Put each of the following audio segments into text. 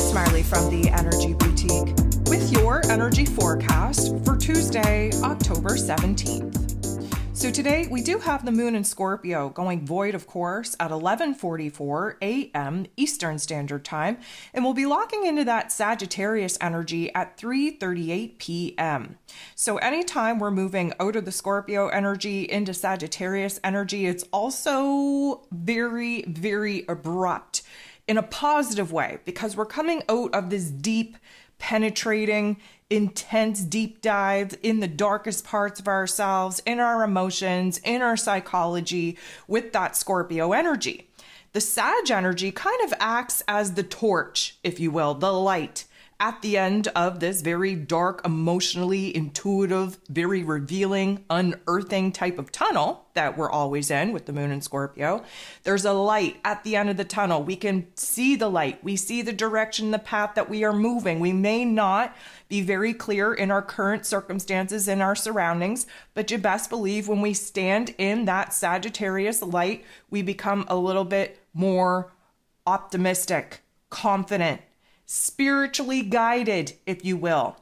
Smiley from the Energy Boutique with your energy forecast for Tuesday, October 17th. So today we do have the moon in Scorpio going void, of course, at 11:44 a.m. Eastern Standard Time, and we'll be locking into that Sagittarius energy at 3:38 p.m. So anytime we're moving out of the Scorpio energy into Sagittarius energy, it's also very, very abrupt in a positive way, because we're coming out of this deep, penetrating, intense deep dive in the darkest parts of ourselves, in our emotions, in our psychology with that Scorpio energy. The Sag energy kind of acts as the torch, if you will, the light at the end of this very dark, emotionally intuitive, very revealing, unearthing type of tunnel that we're always in with the moon in Scorpio. There's a light at the end of the tunnel. We can see the light. We see the direction, the path that we are moving. We may not be very clear in our current circumstances, in our surroundings, but you best believe when we stand in that Sagittarius light, we become a little bit more optimistic, confident, spiritually guided, if you will.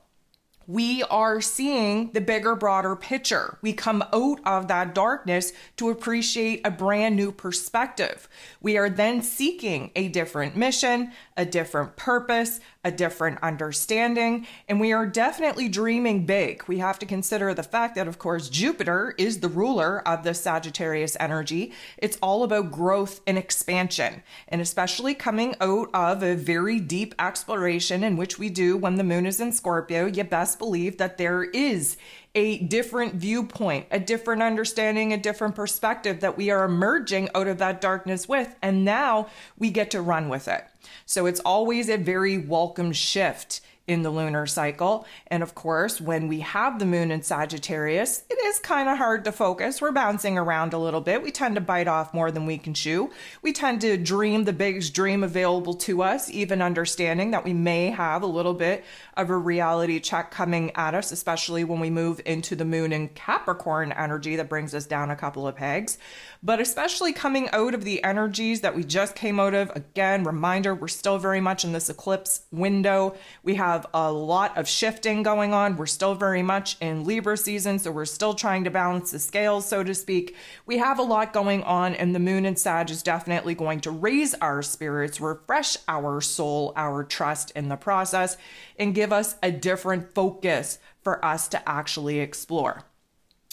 We are seeing the bigger, broader picture. We come out of that darkness to appreciate a brand new perspective. We are then seeking a different mission, a different purpose, a different understanding, and we are definitely dreaming big. We have to consider the fact that, of course, Jupiter is the ruler of the Sagittarius energy. It's all about growth and expansion, and especially coming out of a very deep exploration in which we do when the moon is in Scorpio, you best believe that there is a different viewpoint, a different understanding, a different perspective that we are emerging out of that darkness with, and now we get to run with it. So it's always a very welcome shift in the lunar cycle. And of course, when we have the moon in Sagittarius, it is kind of hard to focus. We're bouncing around a little bit. We tend to bite off more than we can chew. We tend to dream the biggest dream available to us, even understanding that we may have a little bit of a reality check coming at us, especially when we move into the moon in Capricorn energy that brings us down a couple of pegs. But especially coming out of the energies that we just came out of, again, reminder, we're still very much in this eclipse window. We have a lot of shifting going on. We're still very much in Libra season, so we're still trying to balance the scales, so to speak. We have a lot going on, and the moon in Sag is definitely going to raise our spirits, refresh our soul, our trust in the process, and give us a different focus for us to actually explore.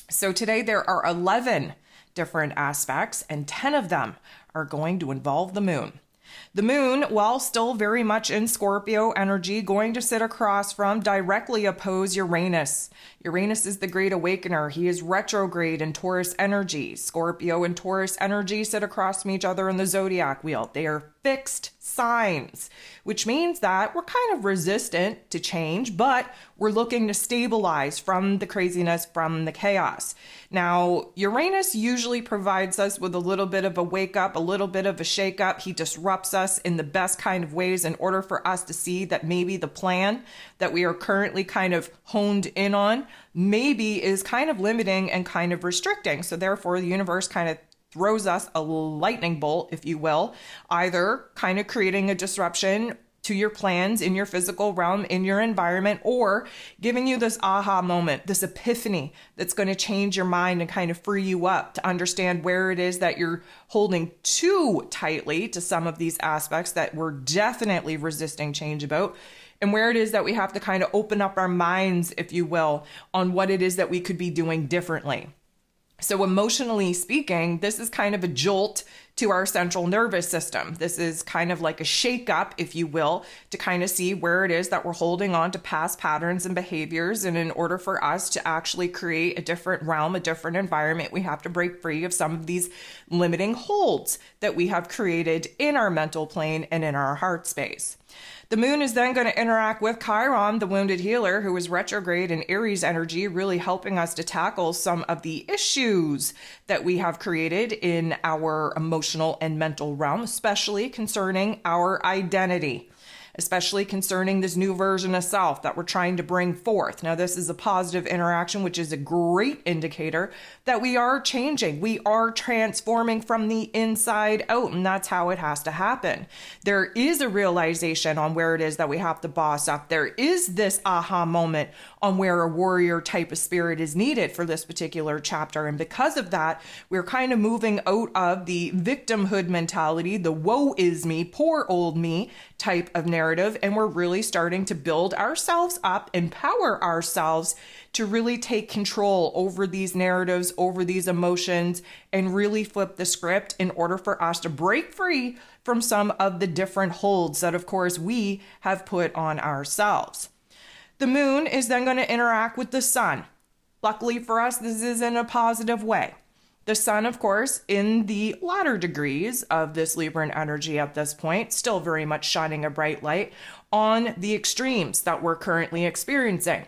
So today there are 11 different aspects, and 10 of them are going to involve the moon. The moon, while still very much in Scorpio energy, going to sit across from, directly oppose Uranus. Uranus is the great awakener. He is retrograde in Taurus energy. Scorpio and Taurus energy sit across from each other in the zodiac wheel. They are fixed signs, which means that we're kind of resistant to change, but we're looking to stabilize from the craziness, from the chaos. Now, Uranus usually provides us with a little bit of a wake up, a little bit of a shake up. He disrupts us in the best kind of ways in order for us to see that maybe the plan that we are currently kind of honed in on maybe is kind of limiting and kind of restricting. So therefore, the universe kind of throws us a lightning bolt, if you will, either kind of creating a disruption to your plans in your physical realm, in your environment, or giving you this aha moment, this epiphany that's going to change your mind and kind of free you up to understand where it is that you're holding too tightly to some of these aspects that we're definitely resisting change about, and where it is that we have to kind of open up our minds, if you will, on what it is that we could be doing differently. So emotionally speaking, this is kind of a jolt to our central nervous system. This is kind of like a shake-up, if you will, to kind of see where it is that we're holding on to past patterns and behaviors. And in order for us to actually create a different realm, a different environment, we have to break free of some of these limiting holds that we have created in our mental plane and in our heart space. The moon is then going to interact with Chiron, the wounded healer, who is retrograde in Aries energy, really helping us to tackle some of the issues that we have created in our emotional and mental realm, especially concerning our identity. especially concerning this new version of self that we're trying to bring forth. Now, this is a positive interaction, which is a great indicator that we are changing. We are transforming from the inside out, and that's how it has to happen. There is a realization on where it is that we have to boss up. There is this aha moment on where a warrior type of spirit is needed for this particular chapter. And because of that, we're kind of moving out of the victimhood mentality, the woe is me, poor old me type of narrative. And we're really starting to build ourselves up, empower ourselves to really take control over these narratives, over these emotions, and really flip the script in order for us to break free from some of the different holds that, of course, we have put on ourselves. The moon is then going to interact with the sun. Luckily for us, this is in a positive way. The sun, of course, in the latter degrees of this Libran energy at this point, still very much shining a bright light on the extremes that we're currently experiencing,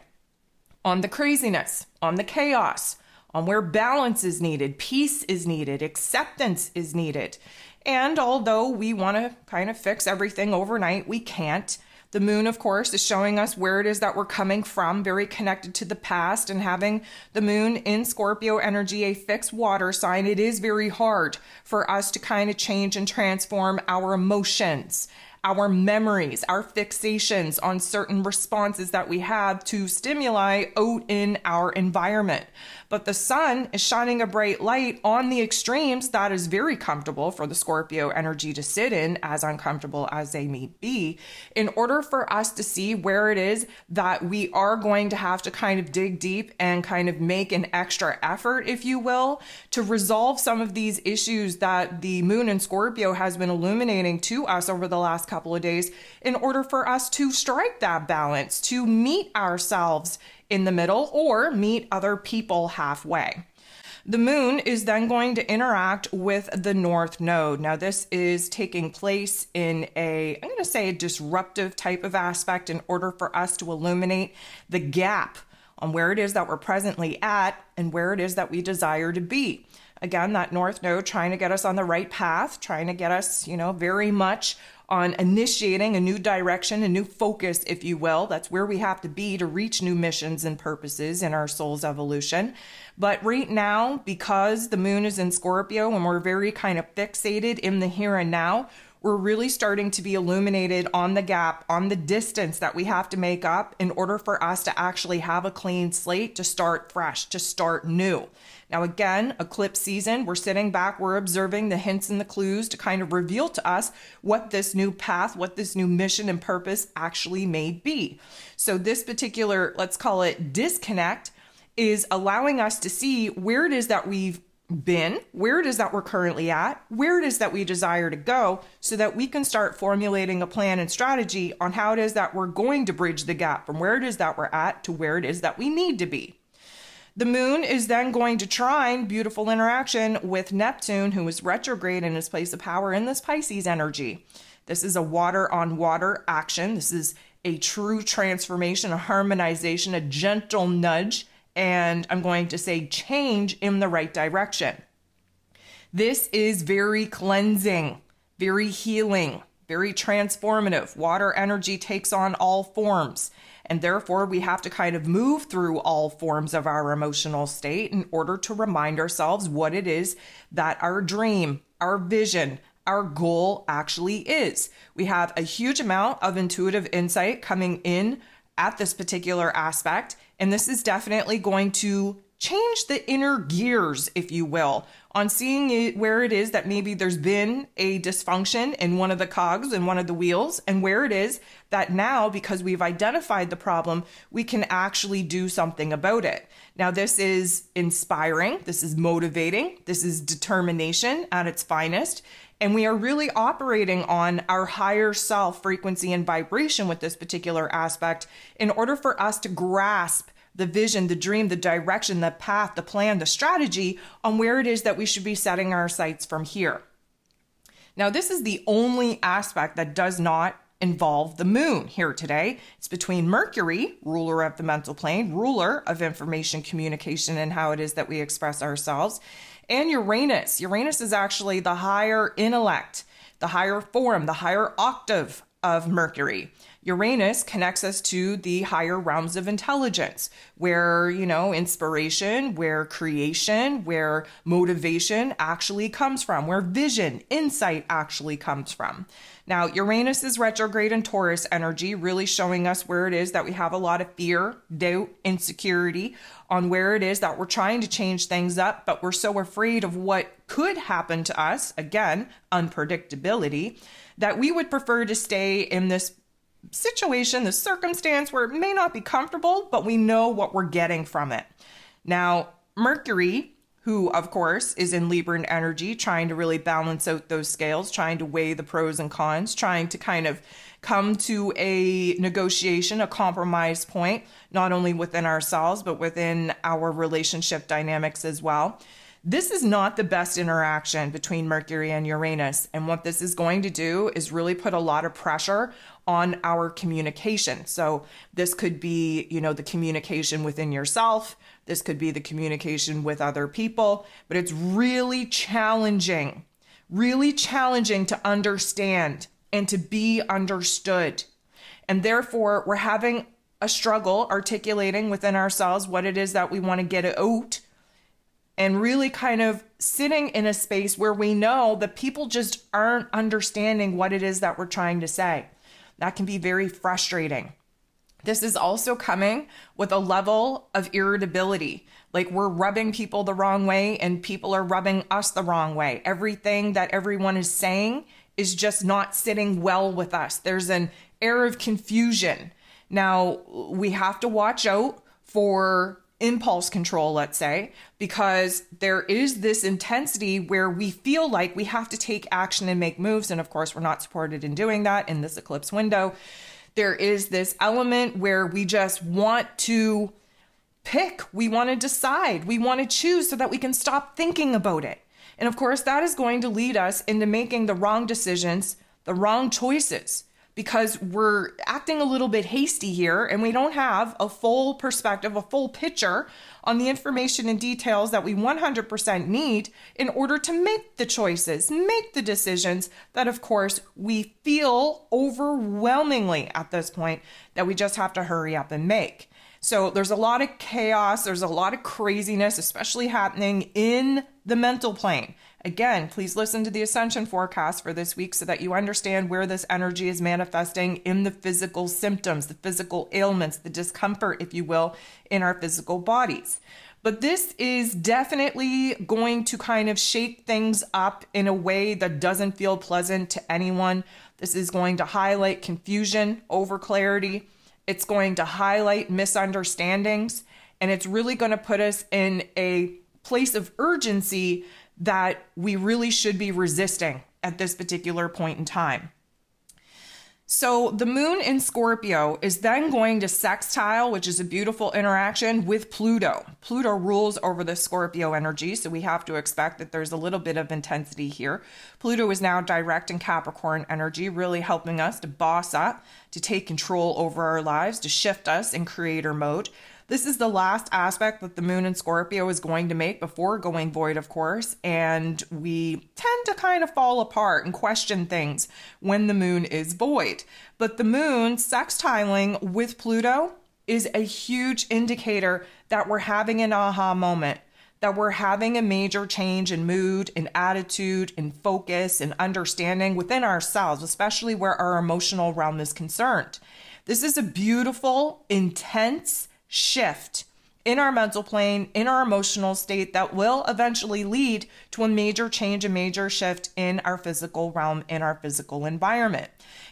on the craziness, on the chaos, on where balance is needed, peace is needed, acceptance is needed. And although we want to kind of fix everything overnight, we can't. The moon, of course, is showing us where it is that we're coming from, very connected to the past, and having the moon in Scorpio energy, a fixed water sign, it is very hard for us to kind of change and transform our emotions, our memories, our fixations on certain responses that we have to stimuli out in our environment. But the sun is shining a bright light on the extremes that is very comfortable for the Scorpio energy to sit in, as uncomfortable as they may be, in order for us to see where it is that we are going to have to kind of dig deep and kind of make an extra effort, if you will, to resolve some of these issues that the moon in Scorpio has been illuminating to us over the last couple of days, in order for us to strike that balance, to meet ourselves in the middle or meet other people halfway. The moon is then going to interact with the North Node. Now, this is taking place in I'm going to say a disruptive type of aspect in order for us to illuminate the gap on where it is that we're presently at and where it is that we desire to be. Again, that North Node trying to get us on the right path, trying to get us, very much on initiating a new direction, a new focus, if you will. That's where we have to be to reach new missions and purposes in our soul's evolution. But right now, because the moon is in Scorpio and we're very kind of fixated in the here and now, we're really starting to be illuminated on the gap, on the distance that we have to make up in order for us to actually have a clean slate, to start fresh, to start new. Now, again, eclipse season, we're sitting back, we're observing the hints and the clues to kind of reveal to us what this new path, what this new mission and purpose actually may be. So this particular, let's call it disconnect, is allowing us to see where it is that we've been, where it is that we're currently at, where it is that we desire to go, so that we can start formulating a plan and strategy on how it is that we're going to bridge the gap from where it is that we're at to where it is that we need to be. The moon is then going to trine, beautiful interaction, with Neptune, who is retrograde in his place of power in this Pisces energy. This is a water on water action. This is a true transformation, a harmonization, a gentle nudge, and I'm going to say change in the right direction. This is very cleansing, very healing, very transformative. Water energy takes on all forms, and therefore we have to kind of move through all forms of our emotional state in order to remind ourselves what it is that our dream, our vision, our goal actually is. We have a huge amount of intuitive insight coming in at this particular aspect, and this is definitely going to change the inner gears, if you will, on seeing it where it is that maybe there's been a dysfunction in one of the cogs in one of the wheels, and where it is that now, because we've identified the problem, we can actually do something about it. Now, this is inspiring, this is motivating, this is determination at its finest, and we are really operating on our higher self frequency and vibration with this particular aspect in order for us to grasp the vision, the dream, the direction, the path, the plan, the strategy on where it is that we should be setting our sights from here. Now, this is the only aspect that does not involve the moon here today. It's between Mercury, ruler of the mental plane, ruler of information, communication, and how it is that we express ourselves, and Uranus. Uranus is actually the higher intellect, the higher form, the higher octave of Mercury. Uranus connects us to the higher realms of intelligence, where, inspiration, where creation, where motivation actually comes from, where vision, insight actually comes from. Now, Uranus is retrograde in Taurus energy, really showing us where it is that we have a lot of fear, doubt, insecurity on where it is that we're trying to change things up, but we're so afraid of what could happen to us, again, unpredictability, that we would prefer to stay in this situation, this circumstance where it may not be comfortable, but we know what we're getting from it. Now, Mercury, who of course is in Libran energy, trying to really balance out those scales, trying to weigh the pros and cons, trying to kind of come to a negotiation, a compromise point, not only within ourselves, but within our relationship dynamics as well. This is not the best interaction between Mercury and Uranus. And what this is going to do is really put a lot of pressure on our communication. So this could be, the communication within yourself. This could be the communication with other people, but it's really challenging to understand and to be understood. And therefore, we're having a struggle articulating within ourselves what it is that we want to get out, and really kind of sitting in a space where we know that people just aren't understanding what it is that we're trying to say. That can be very frustrating. This is also coming with a level of irritability. Like we're rubbing people the wrong way and people are rubbing us the wrong way. Everything that everyone is saying is just not sitting well with us. There's an air of confusion. Now, we have to watch out for impulse control, let's say, because there is this intensity where we feel like we have to take action and make moves. And of course, we're not supported in doing that in this eclipse window. There is this element where we just want to pick, we want to decide, we want to choose so that we can stop thinking about it. And of course, that is going to lead us into making the wrong decisions, the wrong choices, because we're acting a little bit hasty here and we don't have a full perspective, a full picture on the information and details that we 100% need in order to make the choices, make the decisions that, of course, we feel overwhelmingly at this point that we just have to hurry up and make. So there's a lot of chaos, there's a lot of craziness, especially happening in the mental plane. Again, please listen to the ascension forecast for this week so that you understand where this energy is manifesting in the physical symptoms, the physical ailments, the discomfort, if you will, in our physical bodies. But this is definitely going to kind of shake things up in a way that doesn't feel pleasant to anyone. This is going to highlight confusion over clarity. It's going to highlight misunderstandings, and it's really going to put us in a place of urgency that we really should be resisting at this particular point in time. So the moon in Scorpio is then going to sextile, which is a beautiful interaction, with Pluto. Pluto rules over the Scorpio energy, so we have to expect that there's a little bit of intensity here. Pluto is now direct in Capricorn energy, really helping us to boss up, to take control over our lives, to shift us in creator mode. This is the last aspect that the moon in Scorpio is going to make before going void, of course, and we tend to kind of fall apart and question things when the moon is void. But the moon sextiling with Pluto is a huge indicator that we're having an aha moment, that we're having a major change in mood, in attitude, in focus, in understanding within ourselves, especially where our emotional realm is concerned. This is a beautiful, intense shift in our mental plane, in our emotional state that will eventually lead to a major change, a major shift in our physical realm, in our physical environment.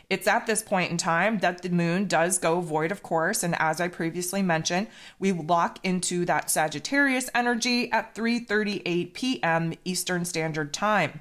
It's at this point in time that the moon does go void, of course, and as I previously mentioned, we lock into that Sagittarius energy at 3:38 p.m. Eastern Standard Time.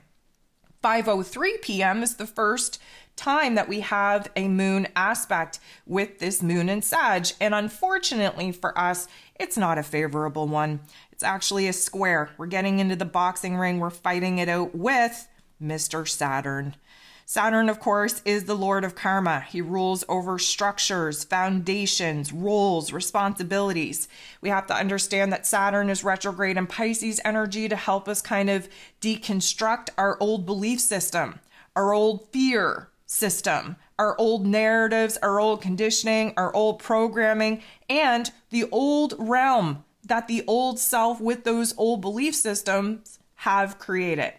5:03 p.m. is the first time that we have a moon aspect with this moon in Sag. And unfortunately for us, it's not a favorable one. It's actually a square. We're getting into the boxing ring. We're fighting it out with Mr. Saturn. Saturn, of course, is the Lord of Karma. He rules over structures, foundations, roles, responsibilities. We have to understand that Saturn is retrograde in Pisces energy to help us kind of deconstruct our old belief system, our old fear system, our old narratives, our old conditioning, our old programming, and the old realm that the old self with those old belief systems have created.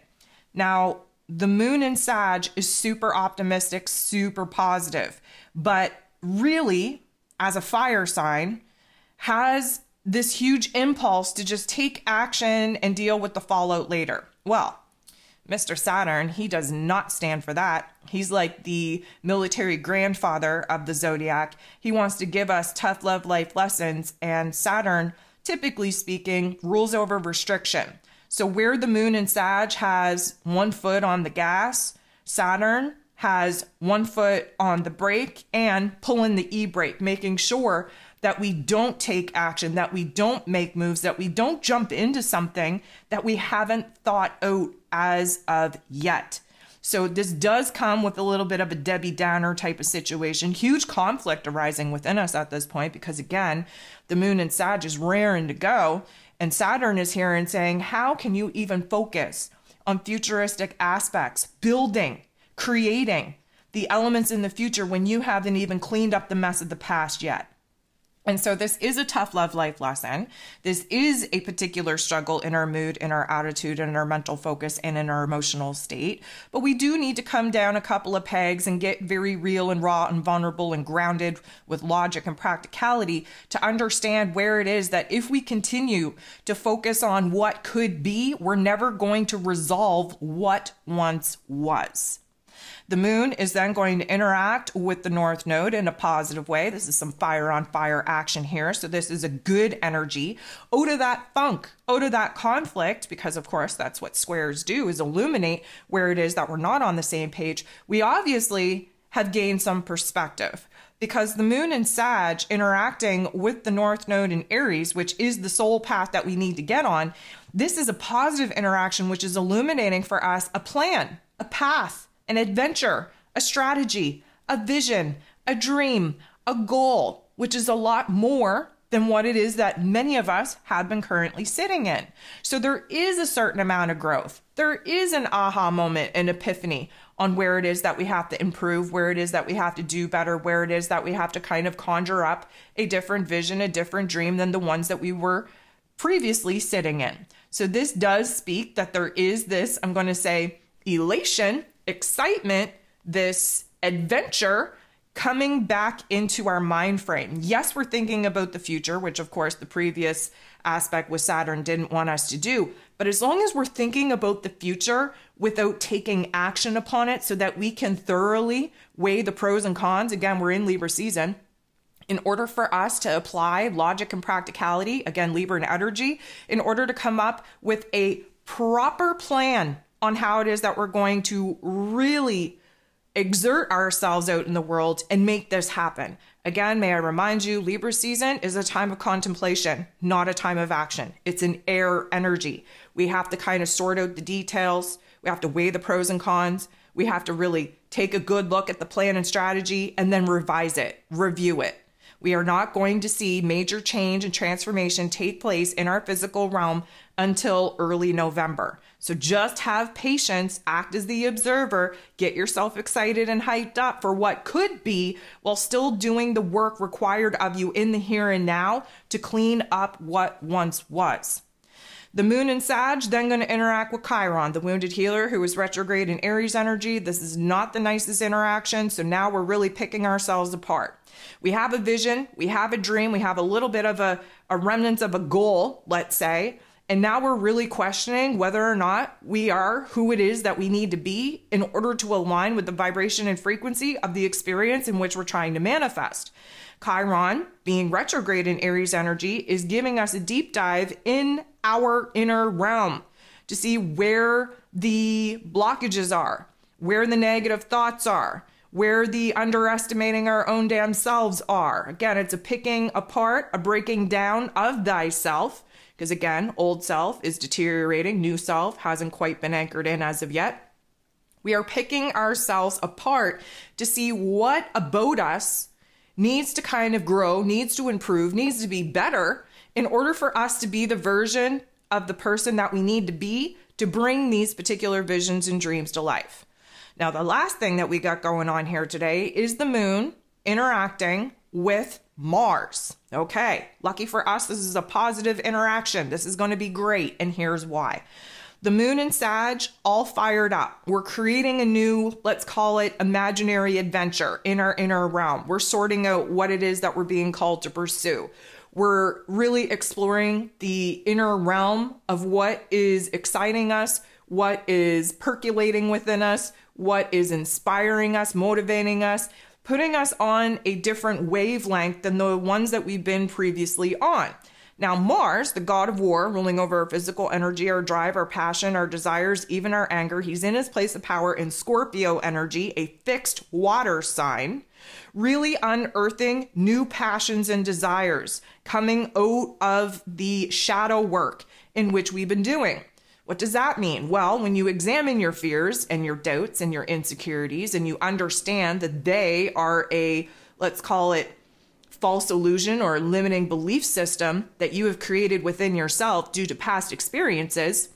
Now, the moon in Sag is super optimistic, super positive, but really, as a fire sign, has this huge impulse to just take action and deal with the fallout later. Well, Mr. Saturn, he does not stand for that. He's like the military grandfather of the zodiac. He wants to give us tough love life lessons, and Saturn, typically speaking, rules over restriction. So where the moon in Sag has 1 foot on the gas, Saturn has 1 foot on the brake and pulling the e-brake, making sure that we don't take action, that we don't make moves, that we don't jump into something that we haven't thought out as of yet. So this does come with a little bit of a Debbie Downer type of situation, huge conflict arising within us at this point, because again, the moon in Sag is raring to go. And Saturn is here and saying, how can you even focus on futuristic aspects, building, creating the elements in the future when you haven't even cleaned up the mess of the past yet? And so this is a tough love life lesson. This is a particular struggle in our mood, in our attitude, in our mental focus, and in our emotional state. But we do need to come down a couple of pegs and get very real and raw and vulnerable and grounded with logic and practicality to understand where it is that if we continue to focus on what could be, we're never going to resolve what once was. The moon is then going to interact with the North Node in a positive way. This is some fire on fire action here. So this is a good energy. Out of that funk, out of that conflict, because of course that's what squares do, is illuminate where it is that we're not on the same page. We obviously have gained some perspective, because the moon in Sag interacting with the North Node in Aries, which is the soul path that we need to get on, this is a positive interaction which is illuminating for us a plan, a path, an adventure, a strategy, a vision, a dream, a goal, which is a lot more than what it is that many of us have been currently sitting in. So there is a certain amount of growth. There is an aha moment, an epiphany on where it is that we have to improve, where it is that we have to do better, where it is that we have to kind of conjure up a different vision, a different dream than the ones that we were previously sitting in. So this does speak that there is this, I'm going to say, elation, excitement, this adventure coming back into our mind frame. Yes, we're thinking about the future, which of course the previous aspect with Saturn didn't want us to do. But as long as we're thinking about the future without taking action upon it so that we can thoroughly weigh the pros and cons, again, we're in Libra season, in order for us to apply logic and practicality, again, Libra and energy, in order to come up with a proper plan on how it is that we're going to really exert ourselves out in the world and make this happen. Again, may I remind you, Libra season is a time of contemplation, not a time of action. It's an air energy. We have to kind of sort out the details. We have to weigh the pros and cons. We have to really take a good look at the plan and strategy and then revise it, review it. We are not going to see major change and transformation take place in our physical realm until early November. So just have patience, act as the observer, get yourself excited and hyped up for what could be while still doing the work required of you in the here and now to clean up what once was. The moon in Sag then going to interact with Chiron, the wounded healer who is retrograde in Aries energy. This is not the nicest interaction. So now we're really picking ourselves apart. We have a vision, we have a dream, we have a little bit of a remnant of a goal, let's say. And now we're really questioning whether or not we are who it is that we need to be in order to align with the vibration and frequency of the experience in which we're trying to manifest. Chiron, being retrograde in Aries energy, is giving us a deep dive in our inner realm to see where the blockages are, where the negative thoughts are, where the underestimating our own damn selves are. Again, it's a picking apart, a breaking down of thyself. Because again, old self is deteriorating, new self hasn't quite been anchored in as of yet. We are picking ourselves apart to see what about us needs to kind of grow, needs to improve, needs to be better in order for us to be the version of the person that we need to be to bring these particular visions and dreams to life. Now, the last thing that we got going on here today is the moon interacting with Mars. Okay, lucky for us, this is a positive interaction. This is going to be great, and here's why. The moon and Sag all fired up. We're creating a new, let's call it imaginary adventure in our inner realm. We're sorting out what it is that we're being called to pursue. We're really exploring the inner realm of what is exciting us, what is percolating within us, what is inspiring us, motivating us, putting us on a different wavelength than the ones that we've been previously on. Now, Mars, the god of war, ruling over our physical energy, our drive, our passion, our desires, even our anger, he's in his place of power in Scorpio energy, a fixed water sign, really unearthing new passions and desires, coming out of the shadow work in which we've been doing. What does that mean? Well, when you examine your fears and your doubts and your insecurities, and you understand that they are a, let's call it, false illusion or limiting belief system that you have created within yourself due to past experiences,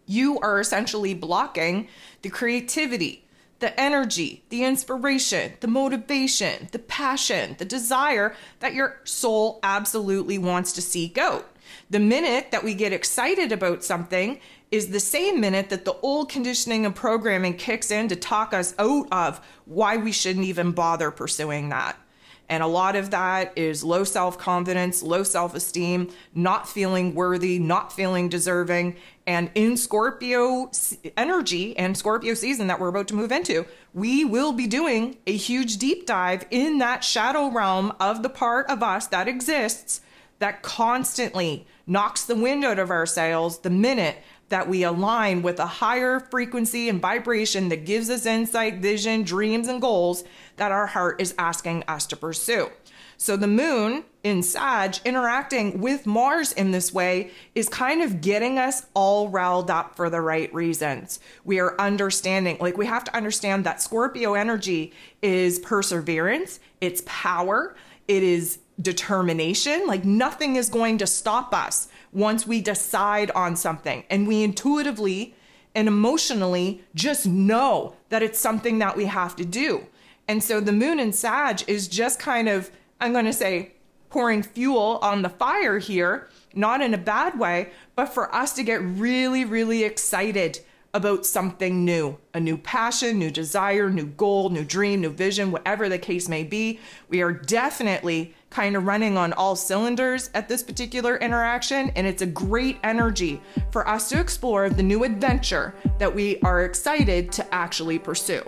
you are essentially blocking the creativity, the energy, the inspiration, the motivation, the passion, the desire that your soul absolutely wants to seek out. The minute that we get excited about something is the same minute that the old conditioning and programming kicks in to talk us out of why we shouldn't even bother pursuing that. And a lot of that is low self-confidence, low self-esteem, not feeling worthy, not feeling deserving. And in Scorpio energy and Scorpio season that we're about to move into, we will be doing a huge deep dive in that shadow realm of the part of us that exists that constantly knocks the wind out of our sails the minute that we align with a higher frequency and vibration that gives us insight, vision, dreams, and goals that our heart is asking us to pursue. So the moon in Sag interacting with Mars in this way is kind of getting us all riled up for the right reasons. We are understanding, like we have to understand that Scorpio energy is perseverance, it's power, it is determination. Like nothing is going to stop us once we decide on something and we intuitively and emotionally just know that it's something that we have to do. And so the moon in Sag is just kind of, I'm going to say, pouring fuel on the fire here, not in a bad way, but for us to get really, really excited about something new, a new passion, new desire, new goal, new dream, new vision, whatever the case may be. We are definitely kind of running on all cylinders at this particular interaction, and it's a great energy for us to explore the new adventure that we are excited to actually pursue.